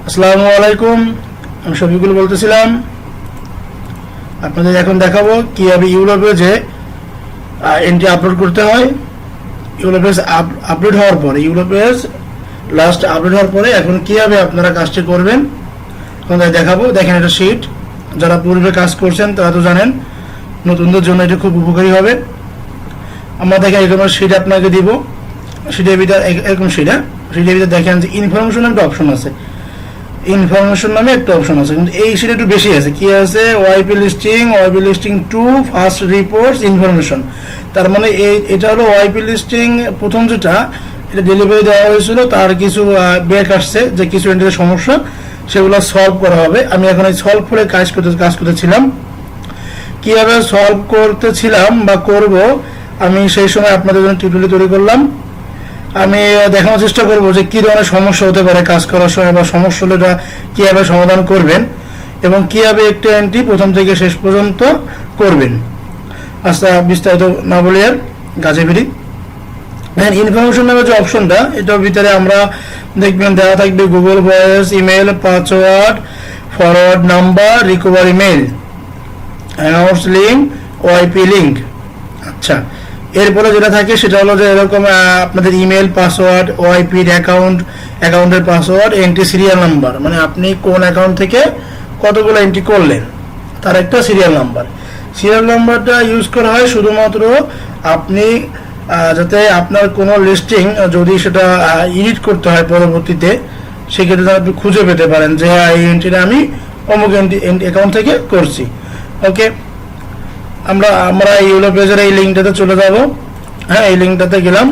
আসসালামু আলাইকুম, আমি শফিকুল বলতেছিলাম। আপনাদের এখন দেখাবো কিভাবে ইউলো পেজে এন্ট্রি আপলোড করতে হয়। ইউলো পেজ আপলোড হওয়ার পরে, ইউলো পেজ লাস্ট আপলোড হওয়ার পরে এখন কিভাবে আপনারা কাজটি করবেন এখন দেখাবো। দেখেন, এটা শিট। যারা পূর্বে কাজ করছেন তারা তো জানেন, নতুনদের জন্য এটা খুব উপকারী হবে। আমরা দেখেন এরকম শিট আপনাকে দিব। শিটের ভিতরে এরকম শিটের ভিতরে দেখেন যে ইনফরমেশন একটা অপশন আছে। ইনফরমেশন নামে একটা অপশন আছে, কিন্তু এই শিটে একটু বেশি আছে। কি আছে? YP listing to first reports information. তার মানে এটা হলো ওয়াইপি লিস্টিং প্রথম যেটা, এটা ডেলিভারি দেওয়া হয়েছিল, তার কিছু ব্যাক আসছে যে কিছু এন্ট্রির সমস্যা, সেগুলো সলভ করা হবে। আমি এখন এই সলভ করে কাজ করতেছিলাম। কিভাবে সলভ করতেছিলাম বা করব, আমি সেই সময় আপনাদের জন্য টিউটোরিয়াল তৈরি করলাম। আমি দেখানোর চেষ্টা করবো যে কি ধরনের সমস্যা হতে পারে কাজ করার সময়, বা সমস্যা হলে এটা কিভাবে সমাধান করবেন এবং কিভাবে একটা এন্ট্রি প্রথম থেকে শেষ পর্যন্ত করবেন। আচ্ছা, বিস্তারিত না বলে আর কাজে ফিরি। দেখেন, ইনফরমেশন নামে যে অপশনটা, এটার ভিতরে আমরা দেখবেন দেওয়া থাকবে Google Voice, email, password, forward number, recovery mail, announce link, YP link. আচ্ছা, এরপরে যেটা থাকে সেটা হলো যে এরকম আপনাদের ইমেল, পাসওয়ার্ড, ওয়াইপির অ্যাকাউন্টের পাসওয়ার্ড, এন্ট্রি সিরিয়াল নাম্বার, মানে আপনি কোন অ্যাকাউন্ট থেকে কতগুলো এন্ট্রি করলেন তার একটা সিরিয়াল নাম্বার। সিরিয়াল নাম্বারটা ইউজ করা হয় শুধুমাত্র আপনি যাতে আপনার কোনো লিস্টিং যদি সেটা এডিট করতে হয় পরবর্তীতে, সেক্ষেত্রে আপনি খুঁজে পেতে পারেন যে হ্যাঁ, এই এন্ট্রিটা আমি অমুক অ্যাকাউন্ট থেকে করছি। ওকে, আমরা ইউলো পেজের এই লিঙ্কটাতে চলে যাব। হ্যাঁ, এই লিঙ্কটাতে গেলাম।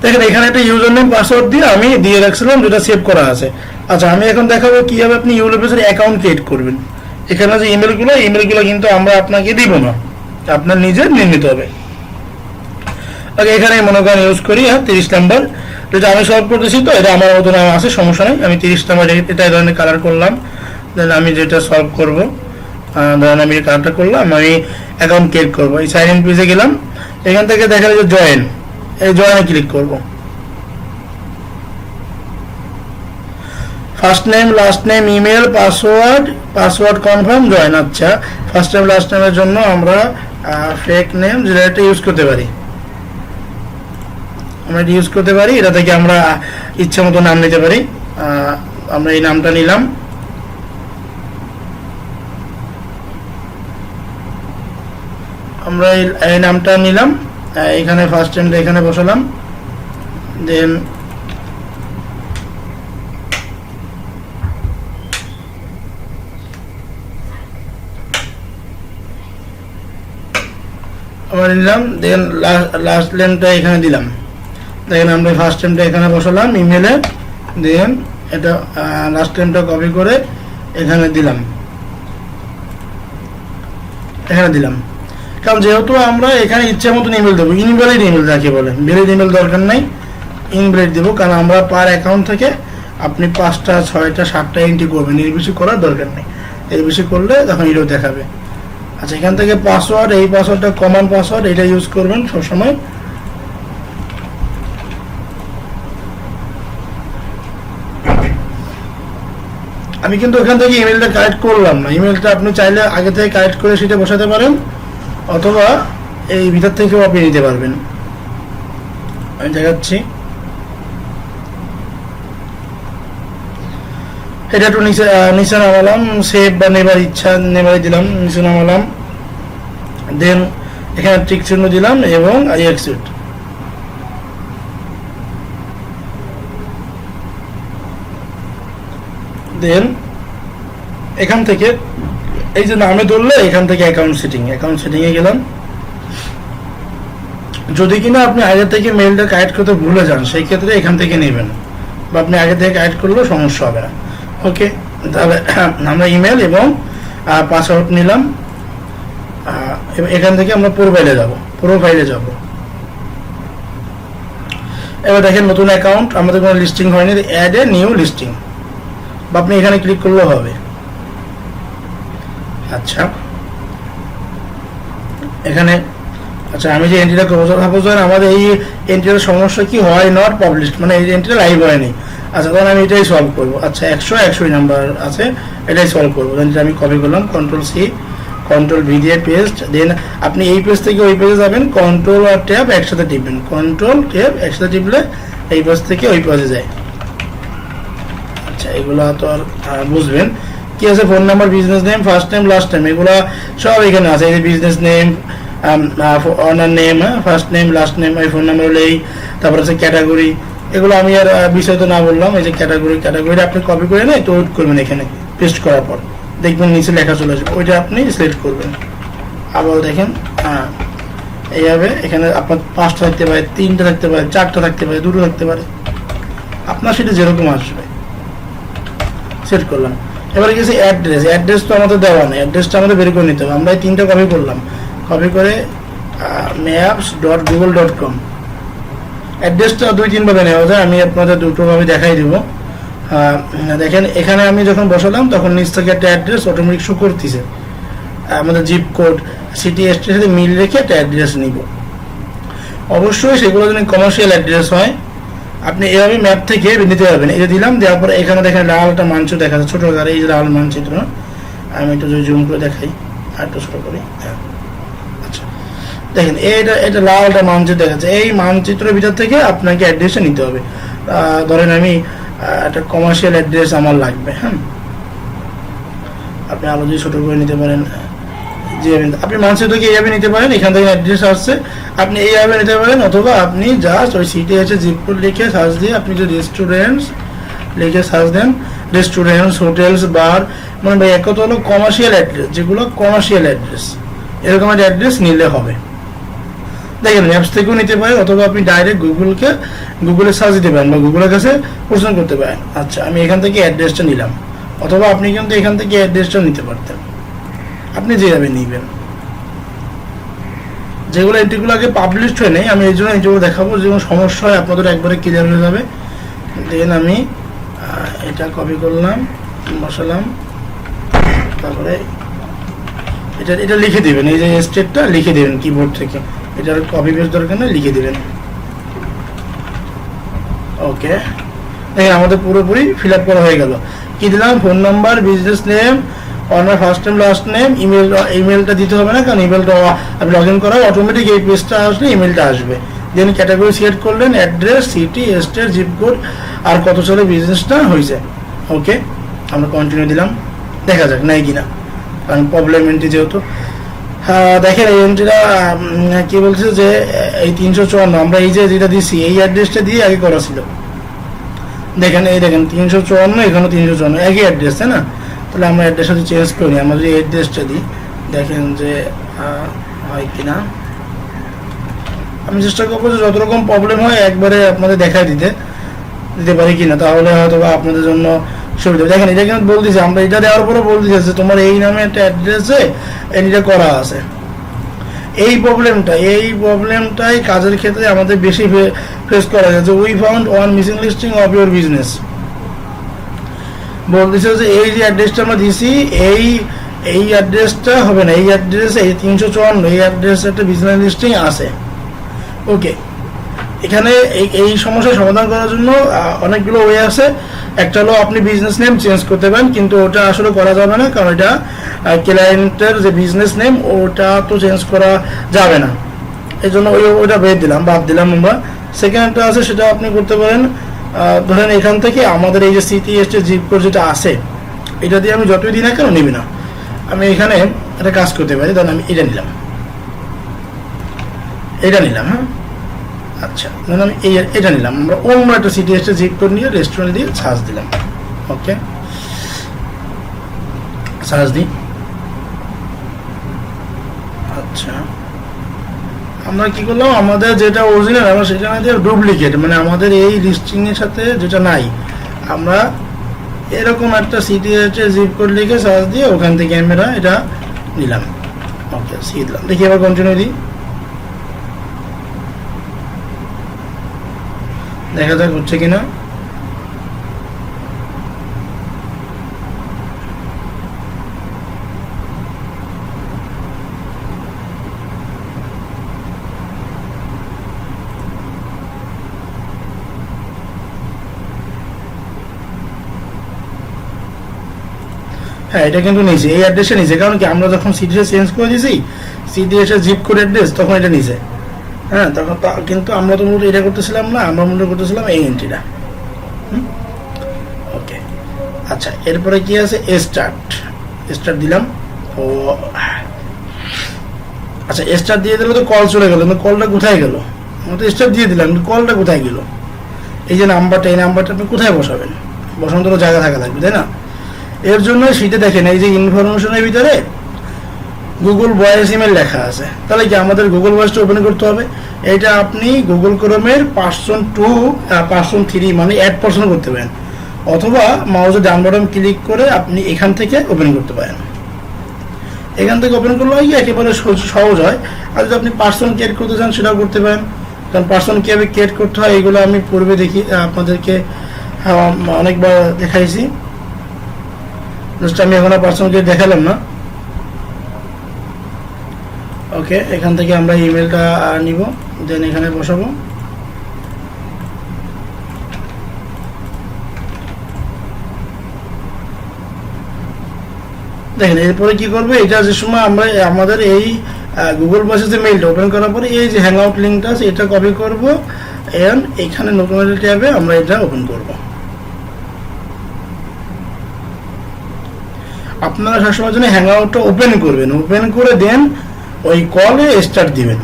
দেখেন, এখানে একটা ইউজার নেম পাসওয়ার্ড আমি দিয়ে রাখছিলাম, যেটা সেভ করা আছে। আচ্ছা, আমি এখন দেখাবো কিভাবে আপনি ইউলো পেজের অ্যাকাউন্ট ক্রিয়েট করবেন। এখানে যে ইমেলগুলো কিন্তু আমরা আপনাকে দিব না, আপনার নিজের নিয়ে নিতে হবে। ওকে, এখানে মনে করেন ইউজ করি 30 নাম্বার, যেটা আমি সলভ করতেছি, তো এটা আমার মতো নাম আছে, সমস্যা নেই। আমি 30 নাম্বার এটা এই ধরনের কালার করলাম। দেন আমি যেটা সলভ করবো, ধরেন আমি কালারটা করলাম, আমি অ্যাকাউন্ট ক্রিয়েট করবো। এই সাইন ইন পেজে গেলাম, এখান থেকে দেখা যায় জয়েন, এই জয়েনে ক্লিক করব। First name, last name, email, password confirm, join. আচ্ছা, ফার্স্ট নেম লাস্ট নেমের জন্য আমরা ফেক নেম যেটা এটা ইউজ করতে পারি, এটা থেকে আমরা ইচ্ছা মতো নাম নিতে পারি। আমরা এই নামটা নিলাম। আমরা এই নামটা নিলাম, এখানে ফার্স্ট নেমটা এখানে বসালাম। দেন আমরা নিলাম। দেন লাস্ট নেমটা এখানে দিলাম। দেখেন, আমরা ফার্স্ট নেমটা এখানে বসালাম ইমেলে। দেন এটা লাস্ট নেমটা কপি করে এখানে দিলাম। কারণ যেহেতু আমরা এখানে ইচ্ছা মতন ইমেল দেবো, ইনভ্যালিড ইমেল যাকে বলে, ভ্যালিড ইমেল দরকার নাই, ইনভ্যালিড দেবো। কারণ আমরা পার অ্যাকাউন্ট থেকে আপনি 5টা 6টা 7টা এন্ট্রি করবেন, এর বেশি করার দরকার নেই। এর বেশি করলে তখন এটাও দেখাবে। আচ্ছা, এখান থেকে পাসওয়ার্ড, এই পাসওয়ার্ডটা কমন পাসওয়ার্ড, এটা ইউজ করবেন সবসময়। আমি কিন্তু এখান থেকে ইমেলটা কালেক্ট করলাম না। ইমেলটা আপনি চাইলে আগে থেকে কালেক্ট করে সেটা বসাতে পারেন, অথবা এই ভিতর থেকেও আপনি নিতে পারবেন। আমি দেখাচ্ছি। এটা একটু নিচে নামালাম, সেভ বা নেবার ইচ্ছা নেবারে দিলাম, নিচে নামালাম। দেন এখানে টিক চিহ্ন দিলাম এবং আই অ্যাকসেপ্ট। দেন এখান থেকে এই যে নামে ধরলে এখান থেকে অ্যাকাউন্ট সেটিংয়ে গেলাম। যদি কিনা আপনি আগে থেকে মেইলটা কালেক্ট করতে ভুলে যান, সেই ক্ষেত্রে এখান থেকে নেবেন, বা আপনি আগে থেকে কালেক্ট করলেও সমস্যা হবে না। ওকে, তাহলে আমরা ইমেল এবং পাসওয়ার্ড নিলাম। এখান থেকে আমরা প্রোফাইলে যাব। এবার দেখেন, নতুন অ্যাকাউন্ট, আমাদের কোনো লিস্টিং হয়নি, অ্যাড এ নিউ লিস্টিং, বা আপনি এখানে ক্লিক করলেও হবে। আচ্ছা, এখানে আচ্ছা, আমি যে এন্ট্রিটা করবো, সাপোজ আমাদের এই এন্ট্রিটার সমস্যা কি হয়, নট পাবলিশড, মানে এই এন্ট্রিটা লাইভ হয়নি। আচ্ছা, তাহলে আমি এটাই সলভ করবো। আচ্ছা, 100 নাম্বার আছে, এটাই সলভ করবো। দেন আমি কপি করলাম, কন্ট্রোল সি, কন্ট্রোল ভি দিয়ে পেস্ট। দেন আপনি এই পেজ থেকে ওই পেজে যাবেন, কন্ট্রোল আর ট্যাব একসাথে টিপবেন, কন্ট্রোল ট্যাব একসাথে টিপলে এই পেজ থেকে ওই পেজে যায়। আচ্ছা, এগুলো তো আর বুঝবেন কি আছে। Phone number, business name, first name, last name, এগুলো সব এখানে আছে। এই যে business name, honour name, first name, last name, এই ফোন নাম্বার হলো এই। তারপর আছে ক্যাটাগরি, এগুলো আমি আর বিষয় তো না বললাম। এই যে ক্যাটাগরি আপনি কপি করে নেই তো ওট করবেন, এখানে পেস্ট করার পর দেখবেন নিচে লেখা চলে আসবে, ওইটা আপনি সিলেক্ট করবেন। আবার দেখেন, এইভাবে এখানে আপনার 5টা থাকতে পারে, 3টা থাকতে পারে, 4টা থাকতে পারে, 2টো থাকতে পারে, আপনার সেটা যেরকম আসবে সেট করলাম। এবার গেছে অ্যাড্রেস তো আমাদের দেওয়া নেই, অ্যাড্রেসটা আমাদের বের করে নিতে হবে। আমরা এই 3টা কপি করলাম, কপি করে maps.google.com, অ্যাড্রেসটা 2-3 ভাবে নেওয়া যায়, আমি আপনাদের দুটো ভাবে দেখাই দিব। দেখেন এখানে আমি যখন বসালাম তখন নিচ থেকে একটা অ্যাড্রেস অটোমেটিক শো করতেছে, আমাদের জিপ কোড, সিটি স্টেটের সাথে মিল রেখে একটা অ্যাড্রেস নিব। অবশ্যই সেগুলো যদি কমার্শিয়াল অ্যাড্রেস হয় আপনি এভাবে ম্যাপ থেকে নিতে পারবেন। এটা দিলাম, দেওয়ার পরে এখানে দেখেন লাল একটা মানচিত্র দেখা যাচ্ছে, ছোট আকারে, এই যে লাল মানচিত্র, আমি একটু জুম করে দেখাই, আর একটু ছোট করি। আচ্ছা, দেখেন এটা লাল একটা মানচিত্র দেখাচ্ছে, এই মানচিত্রের ভিতর থেকে আপনাকে অ্যাড্রেসটা নিতে হবে। ধরেন আমি একটা কমার্শিয়াল অ্যাড্রেস আমার লাগবে, হ্যাঁ, আপনি আরো যদি ছোট করে নিতে পারেন, যে আপনি মানচিত্রকে এইভাবে নিতে পারেন, এখান থেকে অ্যাড্রেস আসছে, আপনি এইভাবে নিতে পারেন। অথবা আপনি জাস্ট ওই সিটি আছে জিপ কোড লিখে সার্চ দিয়ে আপনি যে রেস্টুরেন্টস লিখে সার্চ দেন, রেস্টুরেন্টস, হোটেলস, বার, মানে ভাই একত হলো কমার্শিয়াল অ্যাড্রেস, যেগুলো কমার্শিয়াল অ্যাড্রেস, এরকম একটা অ্যাড্রেস নিলে হবে। দেখেন ম্যাপস থেকেও নিতে পারেন, অথবা আপনি ডাইরেক্ট গুগলে সার্চ দিতে পারেন বা গুগলের কাছে প্রশ্ন করতে পারেন। আচ্ছা, আমি এখান থেকে অ্যাড্রেসটা নিলাম, অথবা আপনি কিন্তু এখান থেকে অ্যাড্রেসটা নিতে পারতেন, আপনি যেভাবে নিবেন। যেগুলো এন্ট্রিগুলো আগে পাবলিশড হয় নাই, আমি এই জন্য এইগুলো দেখাবো, যেগুলো সমস্যা হয় আপনাদের একবারে ক্লিয়ার হয়ে যাবে। দেন আমি এটা কপি করলাম, বসালাম, তারপরে এটা লিখে দিবেন, এই যে স্টেটটা লিখে দিবেন কিবোর্ড থেকে, এটার কপি পেস্ট দরকার নেই, লিখে দিবেন। ওকে, দেখেন আমাদের পুরোপুরি ফিল আপ করা হয়ে গেল। কি দিলাম, phone number, business name, honour first name, last name, ইমেলটা দিতে হবে না, কারণ ইমেলটা আপনি লগ ইন করা অটোমেটিক এই পেজটা আসলে ইমেলটা আসবে। দেন ক্যাটাগরি সিলেক্ট করলেন, address, city, state, zip code, আর কত সালে বিজনেসটা হয়েছে। ওকে, আমরা কন্টিনিউ দিলাম, দেখা যাক নাই কিনা, কারণ প্রবলেম এন্ট্রি যেহেতু। দেখেন এই এন্ট্রিটা কি বলছে যে এই 354, আমরা এই যে যেটা দিচ্ছি এই অ্যাড্রেসটা দিয়ে আগে করা ছিল। দেখেন এই দেখেন 354, এখানে 354, একই অ্যাড্রেস, তাই না? তাহলে আমরা অ্যাড্রেসটা চেঞ্জ করি, আমরা যদি অ্যাড্রেসটা দিই, দেখেন যে হয় কিনা। আমি চেষ্টা করবো যে যত রকম প্রবলেম হয় একবারে আপনাদের দেখাই দিতে পারি কিনা, তাহলে হয়তো আপনাদের জন্য সুবিধা। দেখেন এটা কিন্তু বলতেছে, আমরা এটা দেওয়ার পরে বলতেছে যে তোমার এই নামে একটা অ্যাড্রেসে এটা করা আছে। এই প্রবলেমটাই কাজের ক্ষেত্রে আমাদের বেশি ফেস করা যায়, যে we found one missing listing of your business. বলতেছে যে এই যে অ্যাড্রেসটা আমরা দিছি, এই অ্যাড্রেসটা হবে না, এই অ্যাড্রেস, এই 354 এই অ্যাড্রেসে একটা বিজনেস লিস্টিং আছে। ওকে, এখানে এই সমস্যার সমাধান করার জন্য অনেকগুলো ওয়ে আছে। একটা হলো আপনি বিজনেস নেম চেঞ্জ করতে পারেন, কিন্তু ওটা আসলে করা যাবে না, কারণ এটা ক্লায়েন্টের যে বিজনেস নেম ওটা তো চেঞ্জ করা যাবে না, এই জন্য ওইটা বাদ দিলাম আমরা। সেকেন্ডটা আছে, সেটা আপনি করতে পারেন, ধরেন এখান থেকে আমাদের এই যে সিটি এসটি জিপ কোড যেটা আছে, এটা দিয়ে আমি যতই দিই না কেন নিবি না, আমি এখানে একটা কাজ করতে পারি। ধরেন আমি এটা নিলাম, হ্যাঁ, আচ্ছা, ধরেন আমি এটা নিলাম, আমরা অন্য একটা সিটি এসটি জিপ কোড নিয়ে রেস্টুরেন্ট দিয়ে সার্চ দিলাম। ওকে, সার্চ দিই। আচ্ছা, আমরা কি করলাম, আমাদের যেটা অরিজিনাল আমরা সেটা না দিয়ে ডুপ্লিকেট, মানে আমাদের এই লিস্টিং এর সাথে যেটা নাই, আমরা এরকম একটা সিটি আছে জিপ কোড লিখে সার্চ দিয়ে ওখান থেকে আমরা এটা নিলাম। ওকে, সি দিলাম, দেখি এবার কন্টিনিউ দিই, দেখা যাক হচ্ছে কিনা। হ্যাঁ এটা কিন্তু নিয়েছে, এই অ্যাড্রেসে নিয়েছে, কারণ কি আমরা যখন সিডিএস চেঞ্জ করে দিয়েছি সিডিএস এর জিপ কোড অ্যাড্রেস, তখন এটা নিয়েছে। হ্যাঁ তখন কিন্তু আমরা তো মূলত এটা করতেছিলাম না, আমরা মূলত করতেছিলাম এই এন্ট্রিটা। ওকে আচ্ছা, এরপরে কি আছে, স্টার্ট দিলাম। ও আচ্ছা, স্টার্ট দিয়ে দিলে তো কল চলে গেল, কলটা কোথায় গেল? আমরা তো স্টার্ট দিয়ে দিলাম, কলটা কোথায় গেল? এই যে নাম্বারটা, এই নাম্বারটা আপনি কোথায় বসাবেন? বসানোর তো জায়গা থাকা লাগবে, তাই না? এর জন্য সেটা দেখেন, এই যে ইনফরমেশনের ভিতরে গুগল ভয়েস ইমেল লেখা আছে, তাহলে কি আমাদের গুগল ভয়েসটা ওপেন করতে হবে। এটা আপনি গুগল ক্রোমের +2 +3 মানে অ্যাড পার্সন করতে পারেন, অথবা মাউসের ডান বাটন ক্লিক করে আপনি এখান থেকে ওপেন করতে পারেন। এখান থেকে ওপেন করলে হয় একেবারে সহজ হয়। আর যদি আপনি পার্সন ক্রিয়েট করতে চান সেটাও করতে পারেন, কারণ পার্সন কীভাবে ক্রিয়েট করতে হয় এগুলো আমি পূর্বে দেখি আপনাদেরকে অনেকবার দেখাইছি। জাস্ট আমি এখন পার্সন ক্রিয়েট দেখালাম না। ওকে, এখান থেকে আমরা ইমেলটা নিব, দেন এখানে বসাবো। দেখেন এরপরে কি করবে, এটা যে সময় আমরা আমাদের এই গুগল ভয়েসের মেইলটা ওপেন করার পরে এই যে হ্যাং আউট লিঙ্কটা আছে এটা কপি করব, এন্ড এখানে নতুন একটা ট্যাবে আমরা এটা ওপেন করব। আপনারা সবসময় জন্য হ্যাং আউটটা ওপেন করবেন, ওপেন করে দেন ওই কলে স্টার্ট দিবেন।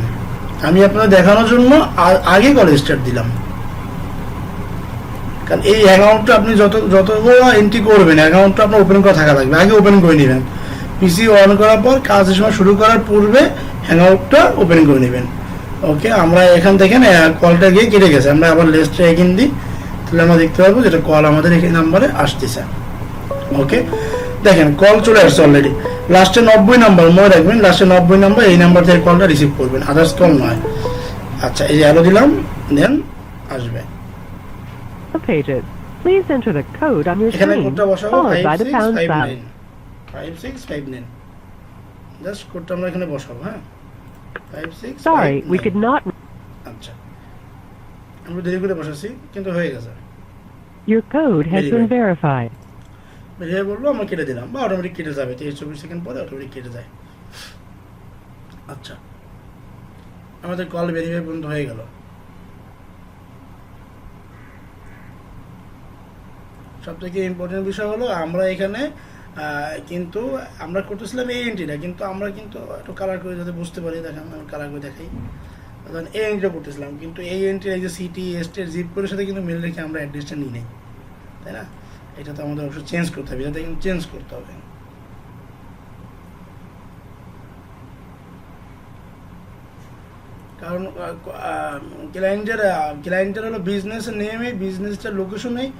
আমি আপনাদের দেখানোর জন্য আগে কলে স্টার্ট দিলাম, কারণ এই অ্যাকাউন্টটা আপনি যতগুলো এন্ট্রি করবেন অ্যাকাউন্টটা আপনার ওপেন করা থাকা লাগবে, আগে ওপেন করে নেবেন। পিসি অন করার পর কাজের সময় শুরু করার পূর্বে হ্যাংআউটটা ওপেন করে নেবেন। ওকে, আমরা এখান থেকে কলটা গিয়ে কেটে গেছে, আমরা আবার লেস্টে এগিন দিই, তাহলে আমরা দেখতে পাবো যেটা কল আমাদের এই নাম্বারে আসতেছে। ওকে, দেখেন কল চলে আসছে অলরেডি, লাস্টে 90 নাম্বার, মনে রাখবেন লাস্টে 90 নাম্বার, এই নাম্বার থেকে কলটা রিসিভ করবেন, আদার্স কল নয়। আচ্ছা, এই যে অ্যালো দিলাম, দেন আসবে। Pages. Please enter the code on your এখানে screen, কোডটা বসাবো followed by the pound sign. 5659 just কোডটা আমরা এখানে বসাবো। হ্যাঁ, 5659। Sorry, we could not. আচ্ছা, আমরা দেরি করে বসাচ্ছি কিন্তু হয়ে গেছে। Your code has Very been well. verified. বেরিয়ে বললো, আমরা কেটে দিলাম, বা অটোমেটিক কেটে যাবে, 23-24 সেকেন্ড পরে অটোমেটিক কেটে যায়। আচ্ছা, আমাদের কল ভেরিফাই পর্যন্ত হয়ে গেল। সব থেকে ইম্পর্টেন্ট বিষয় হলো আমরা এখানে কিন্তু আমরা করতেছিলাম এই এন্ট্রিটা, কিন্তু আমরা কিন্তু একটু কালার করে যাতে বুঝতে পারি, দেখেন আমি কালার করে দেখাই। ধরেন এই এন্ট্রিটা করতেছিলাম, কিন্তু এই এন্ট্রি এই যে সিটি স্টেট জিপ করে সাথে কিন্তু মিল রেখে আমরা অ্যাড্রেসটা নিই নাই, তাই না? এটা তো আমাদের অবশ্যই চেঞ্জ করতে হবে, যাতে কিন্তু চেঞ্জ করতে হবে। কারণ ক্লায়েন্টের হলো বিজনেস নেমে, বিজনেসটার লোকেশনেই,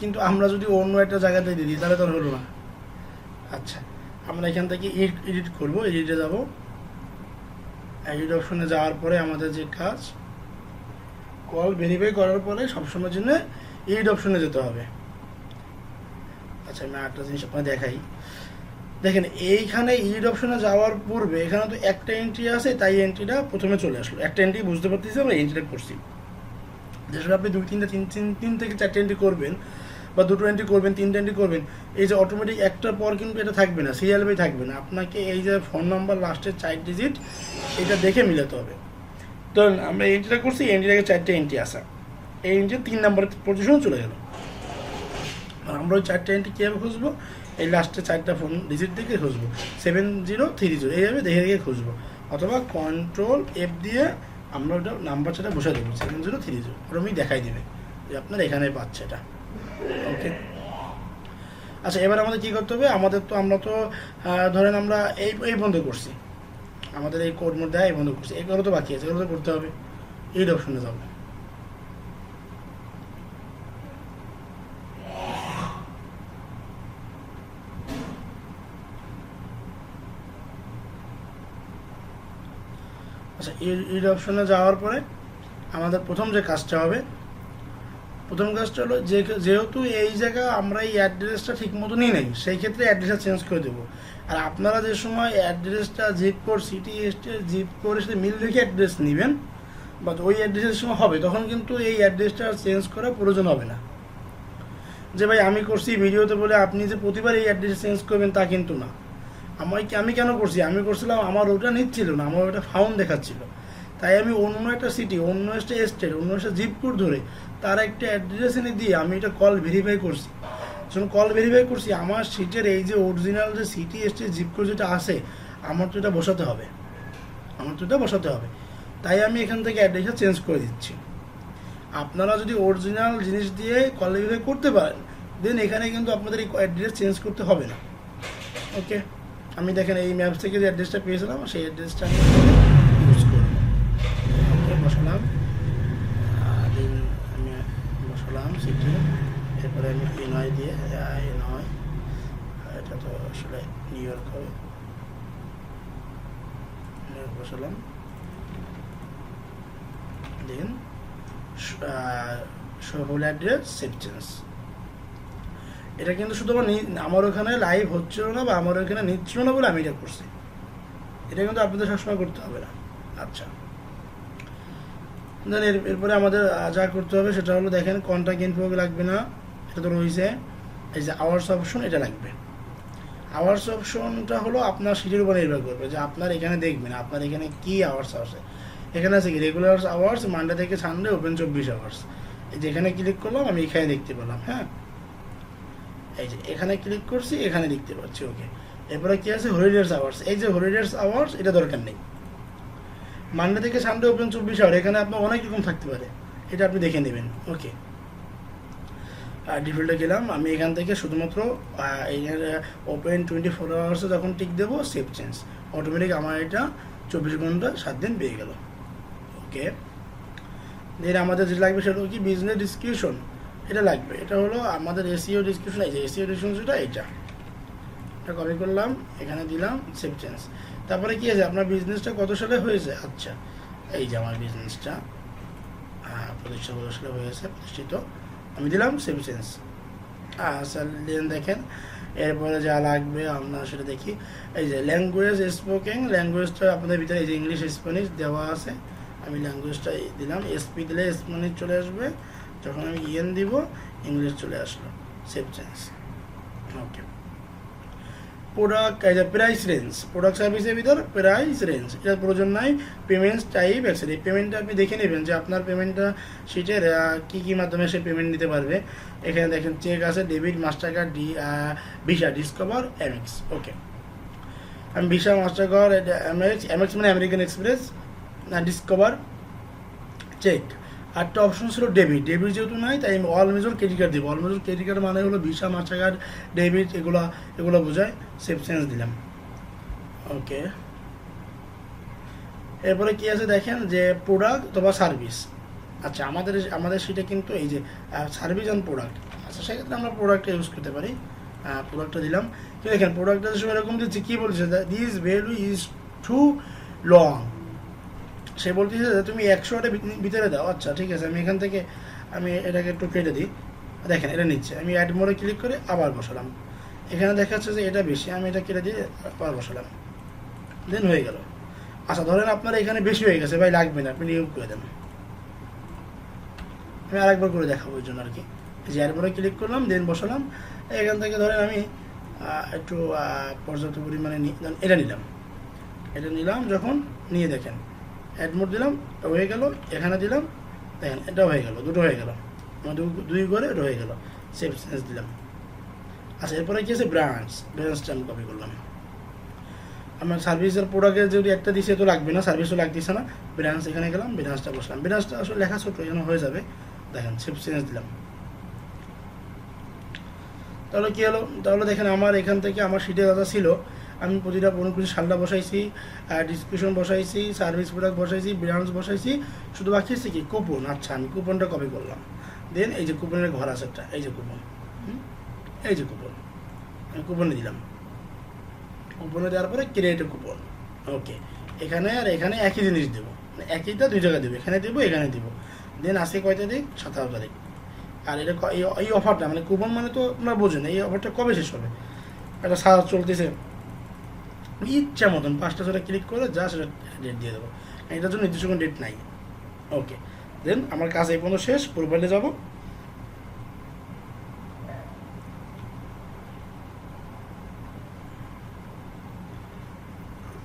কিন্তু আমরা যদি অন্য একটা জায়গাতে দিয়ে দিই তাহলে তো হলো না। আচ্ছা, আমরা এখান থেকে এডিট করবো, এডিটে যাব, এডিট অপশনে যাওয়ার পরে আমাদের যে কাজ, কল ভেরিফাই করার পরে সবসময়ের জন্য এডিট অপশনে যেতে হবে। আচ্ছা, আমি একটা জিনিস আপনাকে দেখাই, দেখেন এইখানে এডিট অপশনে যাওয়ার পূর্বে এখানে তো একটা এন্ট্রি আছে, তাই এন্ট্রিটা প্রথমে চলে আসলো। একটা এন্ট্রি বুঝতে পারতেছি আমরা এন্ট্রিটা করছি, যেসব আপনি 3 থেকে 4টে এন্ট্রি করবেন, বা 2টো এন্ট্রি করবেন, 3টে এন্ট্রি করবেন, এই যে অটোমেটিক একটার পর কিন্তু এটা থাকবে না, সিরিয়াল বাই থাকবে না। আপনাকে এই যে ফোন নাম্বার লাস্টের 4 ডিজিট এটা দেখে মিলাতে হবে। ধরুন আমরা এন্ট্রিটা করছি, এন্ট্রিটাকে 4টে এন্ট্রি আসা, এই এন্ট্রি 3 নাম্বারের পজিশনে চলে গেল। আমরা ওই 4টে এন্ট্রি কীভাবে খুঁজবো, এই লাস্টে 4টা ফোন ডিজিট দেখে খুঁজবো, 7030 এইভাবে দেখে দেখে খুঁজবো, অথবা কন্ট্রোল F দিয়ে আমরা ওটা নাম্বার সেটা বসে দেবো 7030, ওটা আমি দেখাই দেবে যে আপনার এখানে পাচ্ছে এটা। ওকে, আচ্ছা, এবার আমাদের কী করতে হবে, আমরা তো ধরেন আমরা এই বন্ধ করছি, আমাদের এই কোড মধ্যে এই বন্ধ করছি, এগুলো তো বাকি আছে, এগুলো তো করতে হবে। এই অপশনে যাবো, আচ্ছা এই অপশনে যাওয়ার পরে আমাদের প্রথম যে কাজটা হবে, প্রথম কাজটা হলো যেহেতু এই জায়গা আমরা এই অ্যাড্রেসটা ঠিক মতো নিই নাই, সেই ক্ষেত্রে অ্যাড্রেসটা চেঞ্জ করে দেবো। আর আপনারা যে সময় অ্যাড্রেসটা zip code city state zip কোডের সাথে মিল রেখে অ্যাড্রেস নেবেন, বা ওই অ্যাড্রেসের সময় হবে, তখন কিন্তু এই অ্যাড্রেসটা চেঞ্জ করার প্রয়োজন হবে না। যে ভাই আমি করছি ভিডিওতে বলে আপনি যে প্রতিবার এই অ্যাড্রেস চেঞ্জ করবেন তা কিন্তু না। আমি কেন করছি, আমি করছিলাম আমার ওটা নিচ্ছিল না, আমার ওটা ফাউন্ড দেখাচ্ছিল, তাই আমি অন্য একটা সিটি, অন্য একটা স্টেট, অন্য একটা জিপ কোড ধরে তার একটা অ্যাড্রেস এনে দিয়ে আমি এটা কল ভেরিফাই করছি। যখন কল ভেরিফাই করছি আমার সিটের এই যে অরিজিনাল যে সিটি স্টেট জিপ কোড যেটা আছে আমার তো এটা বসাতে হবে, তাই আমি এখান থেকে অ্যাড্রেসটা চেঞ্জ করে দিচ্ছি। আপনারা যদি অরিজিনাল জিনিস দিয়ে কল ভেরিফাই করতে পারেন দেন এখানে কিন্তু আপনাদের এই অ্যাড্রেস চেঞ্জ করতে হবে না। ওকে, আমি দেখেন এই ম্যাপস থেকে যে অ্যাড্রেসটা পেয়েছিলাম সেই অ্যাড্রেসটা আমি ইউজ করব। ওকে, বসালাম, আমি বসালাম সিটি, এরপরে আমি ইনয় দিয়ে ইনয়, এটা তো আসলে নিউ ইয়র্ক হবে, বসালাম, then whole address save change. এটা কিন্তু শুধু আমার ওখানে লাইভ হচ্ছিল না বা আমার ওখানে নিচ্ছিল না বলে আমি এটা করছি, এটা কিন্তু আপনাদের সবসময় করতে হবে না। আচ্ছা, দেন এরপরে আমাদের যা করতে হবে সেটা হলো দেখেন কন্ট্যাক্ট ইনফো লাগবে না, এটা তো রয়েছে। এই যে আওয়ার্স অপশন এটা লাগবে। আওয়ার্স অপশনটা হলো আপনার সিটির উপর নির্ভর করবে যে আপনার এখানে দেখবেন আপনার এখানে কি আওয়ার্স আছে। এখানে আছে কি রেগুলার আওয়ার্স, মানডে থেকে সানডে ওপেন 24 আওয়ার্স। এই যে এখানে ক্লিক করলাম আমি এখানে দেখতে পেলাম। হ্যাঁ, এই যে এখানে ক্লিক করছি এখানে দেখতে পাচ্ছি। ওকে, এরপরে কি আছে হলিডেজ আওয়ার্স। এই যে হলিডেজ আওয়ার্স এটা দরকার নেই, মানডে থেকে সানডে ওপেন 24 আওয়ার, এখানে আপনার অনেক রকম থাকতে পারে, এটা আপনি দেখে নেবেন। ওকে, আর ডিফল্টে গেলাম আমি, এখান থেকে শুধুমাত্র ওপেন 24 আওয়ার্সে যখন টিক দেবো সেভ চেঞ্জ, অটোমেটিক আমার এটা 24 ঘন্টা 7 দিন পেয়ে গেল। ওকে, দেন আমাদের যেটা লাগবে সেটা হলো কি বিজনেস ডিসক্রিপশন, এটা লাগবে। এটা হলো আমাদের এসইও ডিসক্রিপশন, এই যে এসইও ডিসক্রিপশন যেটা এটা কপি করলাম এখানে দিলাম সেভ চেঞ্জ। তারপরে কি আছে আপনার বিজনেসটা কত সালে হয়েছে। আচ্ছা, এই যে আমার বিজনেসটা প্রতিষ্ঠা কত সালে হয়েছে, প্রতিষ্ঠিত, আমি দিলাম সেভ চেঞ্জ। আচ্ছা, দেন দেখেন এরপরে যা লাগবে আমরা সেটা দেখি। এই যে ল্যাঙ্গুয়েজ স্পোকেন, ল্যাঙ্গুয়েজটা আপনাদের ভিতরে এই যে ইংলিশ স্প্যানিশ দেওয়া আছে, আমি ল্যাঙ্গুয়েজটা দিলাম। এসপি দিলে স্প্যানিশ চলে আসবে, যখন আমি ইএন দিব ইংলিশ চলে আসলো, সেভ চেঞ্জ। ওকে, প্রোডাক্ট এই যে প্রাইস রেঞ্জ, প্রোডাক্ট সার্ভিসের ভিতর প্রাইস রেঞ্জ এটা প্রয়োজন নাই। পেমেন্টস টাইপ অ্যাকচুয়ালি পেমেন্টটা আপনি দেখে নেবেন যে আপনার পেমেন্টটা সিটের কী মাধ্যমে সে পেমেন্ট নিতে পারবে। এখানে দেখেন চেক আছে, debit, Master card, Visa, Discover, AmEx. Okay, আমি ভিসা, মাস্টার কার্ড, এমএক্স মানে আমেরিকান এক্সপ্রেস, ডিসকভার, চেক। আরটা অপশন ছিল ডেবিট, ডেবিট যেহেতু নাই তাই আমি অল মেজর ক্রেডিট কার্ড দিব। অল মেজর ক্রেডিট কার্ড মানে হলো ভিসা, মাস্টার কার্ড, ডেবিট, এগুলো বোঝায়। সেভ চেঞ্জ দিলাম। ওকে, এরপরে কি আছে দেখেন যে প্রোডাক্ট অথবা সার্ভিস। আচ্ছা, আমাদের সেটা কিন্তু এই যে সার্ভিস অ্যান্ড প্রোডাক্ট। আচ্ছা, সেক্ষেত্রে আমরা প্রোডাক্টটা ইউজ করতে পারি। প্রোডাক্টটা দিলাম, কিন্তু দেখেন প্রোডাক্টটা সময় এরকম দিচ্ছি কী বলছে, this value is too long, সে বলতেছে যে তুমি 100টা ভিতরে দাও। আচ্ছা ঠিক আছে, আমি এখান থেকে আমি এটাকে একটু কেটে দিই। দেখেন এটা নিচ্ছে, আমি অ্যাড মোডে ক্লিক করে আবার বসালাম, এখানে দেখাচ্ছে যে এটা বেশি, আমি এটা কেটে দিয়ে আবার বসালাম, দেন হয়ে গেল। আচ্ছা ধরেন আপনার এখানে বেশি হয়ে গেছে, ভাই লাগবে না, আপনি রিমুভ করে দেন। আমি আরেকবার করে দেখাবো ওই জন্য আর কি। যে অ্যাড মোডে ক্লিক করলাম, দেন বসালাম। এখান থেকে ধরেন আমি একটু পর্যাপ্ত পরিমাণে এটা নিলাম, যখন নিয়ে দেখেন অ্যাড মোড দিলাম হয়ে গেল, এখানে দিলাম দেখেন এটা হয়ে গেল, দুটো হয়ে গেল, দুই করে রয়ে গেল, সেভ চেঞ্জ দিলাম। আচ্ছা, এরপরে কি আছে ব্রাঞ্চটা আমি কপি করলাম। আমার সার্ভিসের প্রোডাক্টের যদি একটা দিছে তো লাগবে না, সার্ভিসও লাগতেছে না, ব্রাঞ্চ এখানে গেলাম, ব্রাঞ্চটা বসলাম। ব্রাঞ্চটা আসলে লেখা ছোট এখানে হয়ে যাবে, দেখেন সেভ চেঞ্জ দিলাম। তাহলে কী হলো, তাহলে দেখেন আমার এখান থেকে আমার সিটে দাদা ছিল, আমি প্রতিটা কোনো কিছু সালটা বসাইছি, ডিসক্রিপশন বসাইছি, সার্ভিস প্রোডাক্ট বসাইছি, ব্রাঞ্চ বসাইছি, শুধু বাকি আছে কি কুপন। আচ্ছা, আমি কুপনটা কপি করলাম, দেন এই যে কুপনের ঘর আছে একটা, এই যে কুপন, এই যে কুপন, আমি কুপনে দিলাম। কুপনে দেওয়ার পরে ক্রিয়েট কুপন। ওকে, এখানে আর এখানে একই জিনিস দেবো, একইটা দুই জায়গায় দেবো, এখানে দেবো এখানে দেবো। দেন আজকে কয় তারিখ, 17 তারিখ। আর এটা এই অফারটা মানে কুপন মানে তো আপনারা বোঝেন, এই অফারটা কবে শেষ হবে, একটা সাজ চলতেছে, ইচ্ছা মতন 5টা 6টা ক্লিক করে যা সেটা ডেট দিয়ে দেবো, এটার জন্য নির্দিষ্ট কোনো ডেট নাই। ওকে, দেন আমার কাজ এই পর্যন্ত শেষ, প্রোফাইলে যাব।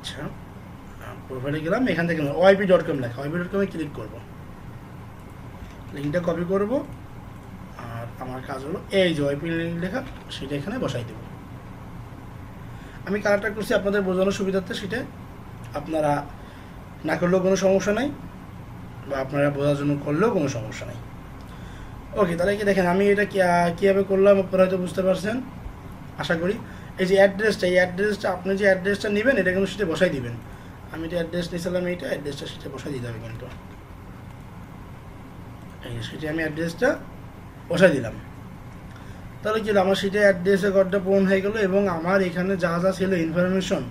আচ্ছা, প্রোফাইলে গেলাম, এখান থেকে oyp.com লেখা, oyp.com-এ ক্লিক করব, লিঙ্কটা কপি করব, আর আমার কাজ হলো এই যে oyp লিঙ্ক লেখা সেটা এখানে বসাই দেব। আমি কালারটা করছি আপনাদের বোঝানোর সুবিধার্থে, সেটা আপনারা না করলেও কোনো সমস্যা নাই, বা আপনারা বোঝার জন্য করলেও কোনো সমস্যা নাই। ওকে, তাহলে কি দেখেন আমি এটা কীভাবে করলাম আপনারা হয়তো বুঝতে পারছেন আশা করি। এই যে অ্যাড্রেসটা, এই অ্যাড্রেসটা আপনি যে অ্যাড্রেসটা নেবেন এটা কিন্তু সেটা বসাই দিবেন। আমি যে অ্যাড্রেস নিয়েছিলাম এইটা, অ্যাড্রেসটা সেটা বসাই দিতে হবে কিন্তু। এই সেটা আমি অ্যাড্রেসটা বসাই দিলাম। তাহলে কি আমার সেটা অ্যাড্রেসে ঘরটা পূরণ হয়ে গেল, এবং আমার এখানে যা যা ছিল ইনফরমেশন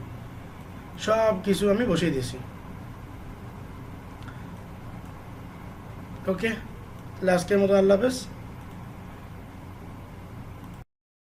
সব কিছু আমি বসিয়ে দিয়েছি। ওকে, তাহলে আজকের মতো আল্লাহ হাফেজ।